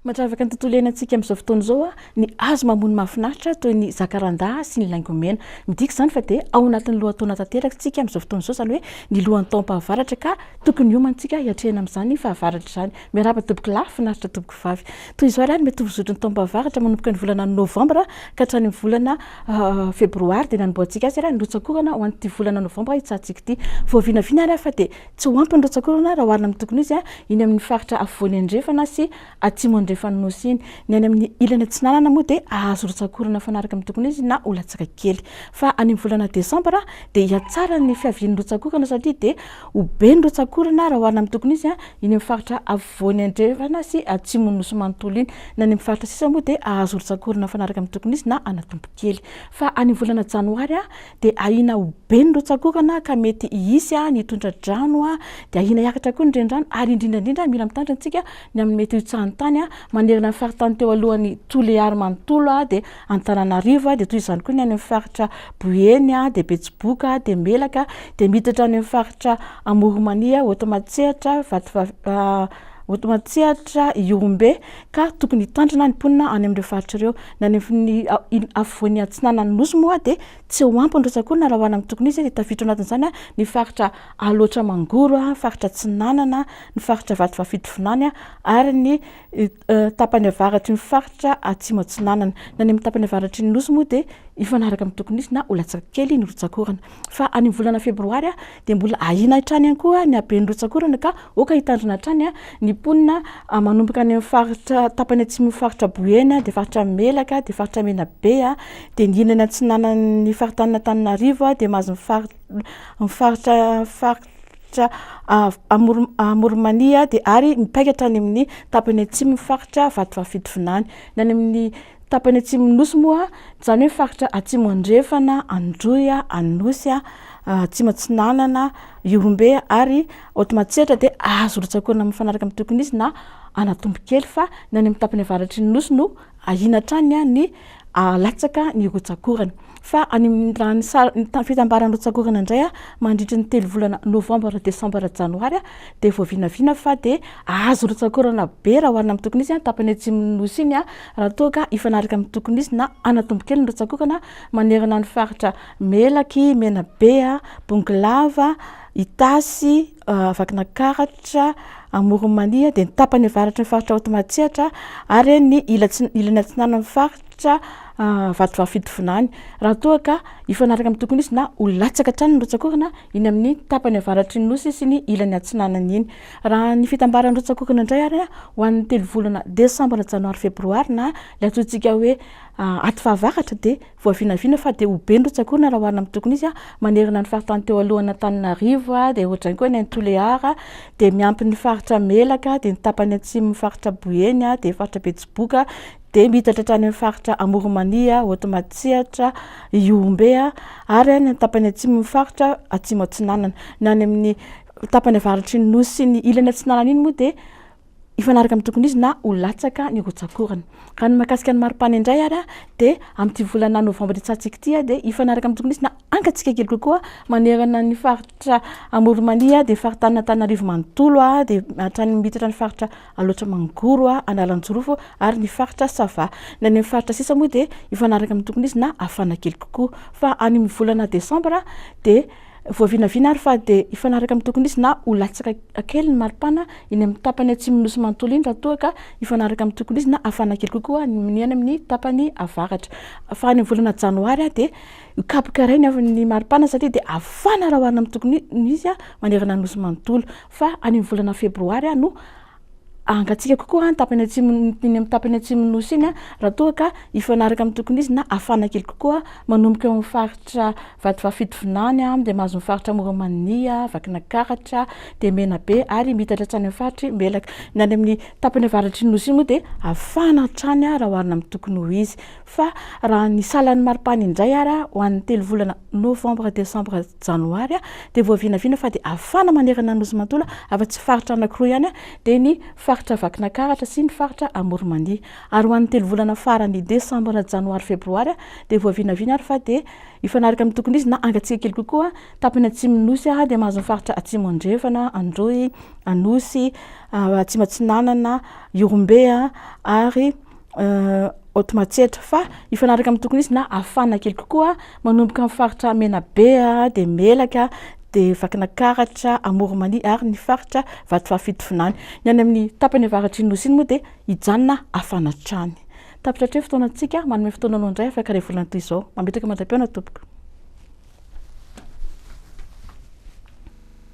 Matravaka ny tontolo iainantsika amin'izao fotoana izao a, ny azo mamono mahafinaritra toy ny zakarandà sy ny laingomena. Midika izany fa dia ao anatin'ny lohataona tanteraka isika amin'izao fotoana izao, izany hoe ny lohan'ny taom-pahavaratra ka tokony hiomantsika hiatrehana amin'izany fahavaratra izany. Miarahaba tompoko lahy, finaritra tompoko vavy. Toy izao ary mety vozotry ny taom-pahavaratra manomboka ny volana novambra ka hatrany ny volana febroary dia nanomboantsika azy ary nirotsakorana ho an'ity volana novambra hitsahantsika ity. Voavinavina ary fa dia tsy ho ampy ny rotsakorana raha oharina amin'ny tokony izy iny amin'ny faritra afovoany andrefana sy atsimo andrefana nosy iny. Ny any amin'ny ilany atsinanana moa dia ahazo rotsakorana fanaraka amin'ny tokony izy na ho latsaka kely. Fa any amin'ny volana desambra dia hiatsara ny fiavian'ny rotsakorana satria dia ho be ny rotsakorana raha oharina amin'ny tokony izy iny amin'ny faritra afovoany andrefana sy atsimo nosy manontolo iny. Na any amin'ny faritra sisa moa dia ahazo rotsakorana fanaraka amin'ny tokony izy na anatombo kely. Fa any amin'ny volana janoary dia ahina ho be ny rotsakorana ka mety hisy ny tondra-drano dia ahina hiakatra koa ny renirano ary indrindra mila mitandrina antsika ny amin'ny mety hitsahan'ny tany manerana ny faritany teo alohan'ny Toliara manontolo dia Antananarivo dia toy izany koa ny any amin'ny faritra Boeny dia Betsiboka dia Melaka dia miditra any amin'ny faritra Amoronmania, Hotomatsehatra, Hotomatsehatra, Iorombe ka tokony hitandrina ny mponina any amin'ireo faritra ireo. Na any amin'ny afovoan'ny atsinanan'ny nosy moa dia tsy ho ampy ny rotsakorana raha hoharina amin'ny tokony izy dia tafiditra anatin'izany ny faritra Aloatra Mangoro, faritra Tsinanana, ny faritra Vatovafitovinany ary ny tapany avaratry ny faritra Atsimo Atsinanana. Na any amin'ny tapany avaratry ny nosy moa dia hifanaraka amin'ny tokony izy na ho latsaka kely ny rotsakorana. Fa any amin'ny volana febroary dia mbola ahina hatrany ihany koa ny haben'ny rotsakorana ka oka hitandrina hatrany ny mponina manomboka any amin'ny faritra tapany atsimo faritra Boeny dia faritra Melaka dia faritra Menabe dia ny ilany atsinanan'ny faritany Antananarivo dia mahazo ny faritra Amoronmania dia ary mipaikatra any amin'ny tapany atsimo faritra Vatovafitovinany. Na any amin'ny tapany atsimo nosy moa izany hoe faritra atsimo andrefana, Androy, Anosy, Atsimo Atsinanana, Iorombe ary Hotomatsehatra dia ahazo rotsakorana mifanaraka amin'ny tokony izy na anatombo kely. Fa ny any amin'ny tapany avaratry ny nosy no ahina hatrany ny latsaka ny rotsakorana. Fa any amin'ny fitambaran'ny rotsakorana indray mandritra ny 3 volana novambra, desambra, janoary dia voavinavina fa dia ahazo rotsakorana be raha oharina amin'ny tokony izy tapany atsimo nosy iny raha toa ka hifanaraka amin'ny tokony izy na anatombo kely ny rotsakorana manerana ny faritra Melaky, Menabe, Bongolava, Itasy, Vakinakaratra, Amoronmania dia ny tapany avaratry ny faritra Hotomatsehatra ary ny ilany atsinanan'ny faritra Vatovafitovinany. Raha toa ka hifanaraka amin'ny tokony izy na ho latsaka hatrany ny rotsakorana iny amin'ny tapany avaratry ny nosy sy ny ilany atsinanany iny. Raha ny fitambaran'ny rotsakorana indray ary ho an'ny 3 volana desambra, janoary, febroary na ilay atsointsika hoe aty fahavaratra dia voavinavina fa dia ho be ny rotsakorana raha oharina amin'ny tokony izy manerana ny faritany teo alohan'ny Antananarivo dia ohatrany koa ny Toliara dia miampy ny faritra Melaka dia ny tapany atsimo faritra Boeny dia faritra Betsiboka dia miditra hatrany amin'ny faritra Amoronmania, Hotomatsehatra, Iorombe ary ny tapany atsimo faritra Atsimo Atsinanana. Na any amin'ny tapany avaratry ny nosy sy ny ilany atsinanana iny moa dia hifanaraka amin'ny tokony izy na ho latsaka ny rotsakorana. Raha ny mahakasika ny maripana indray ary dia amin'ity volana novambra hitsahantsika ity dia hifanaraka amin'ny tokony izy na angatsika kely kokoa manerana ny faritra Amoronmania dia faritany Antananarivo manontolo dia hatrany miditra ny faritra Aloatra Mangoro, Analanjorofo ary ny faritra Sava. Na ny faritra sisa moa dia hifanaraka amin'ny tokony izy na hafana kely kokoa. Fa any amin'ny volana desambra dia voavinavina ary fa dia hifanaraka amin'ny tokony izy na ho latsaka kely ny maripana iny amin'ny tapany atsimo nosy manontolo iny raha toa ka hifanaraka amin'ny tokony izy na hafana kely kokoa ny any amin'ny tapany avaratra. Fa any amin'ny volana janoary dia kapoka iray ny maripana satria dia hafana raha oharina amin'ny tokony izy manerana nosy manontolo. Fa any amin'ny volana febroary no angatsika kokoa ny tapany atsimo iny amin'ny tapany atsimo nosy iny raha toa ka hifanaraka amin'ny tokony izy na hafana kely kokoa manomboka eo amin'ny faritra Vatovafitovinany dia mahazo ny faritra Amoronmania, Vakinakaratra dia Menabe ary miditra hatrany amin'ny faritra Melaka. Na any amin'ny tapany avaratry ny nosy iny moa dia hafana hatrany raha oharina amin'ny tokony ho izy. Fa raha ny salan'ny maripana indray ary ho an'ny 3 volana novambra, desambra, janoary dia voavinavina fa dia hafana manerana nosy manontolo afa-tsy faritra anankiroa ihany dia ny faritra faritra vakina karatra sy ny faritra Amoromandia. Ary ho an'ny 3 volana farany Desambra, Janoary, Febroary dia voavinavina ary fa dia ifanaraka amin'ny tokony izy na angatsika kely kokoa tapany Atsimon'Nosy dia mahazo ny faritra Atsimandrefana, Androy, Anosy, Atsimatsinanana, Iorombe ary Otomatsetra fa ifanaraka amin'ny tokony izy na afana kely kokoa manomboka amin'ny faritra Menabe dia Melaka dia vakina karatra Amoromandia ary ny faritra Vatovafitofinany. Ny any amin'ny tapany avaratry Nosy iny moa dia hijanona afana trany. Tapitra hatreo fotoanantsika, manome fotoana anao indray afaka revolana toy izao. Mametraka mandram-peona tompoko.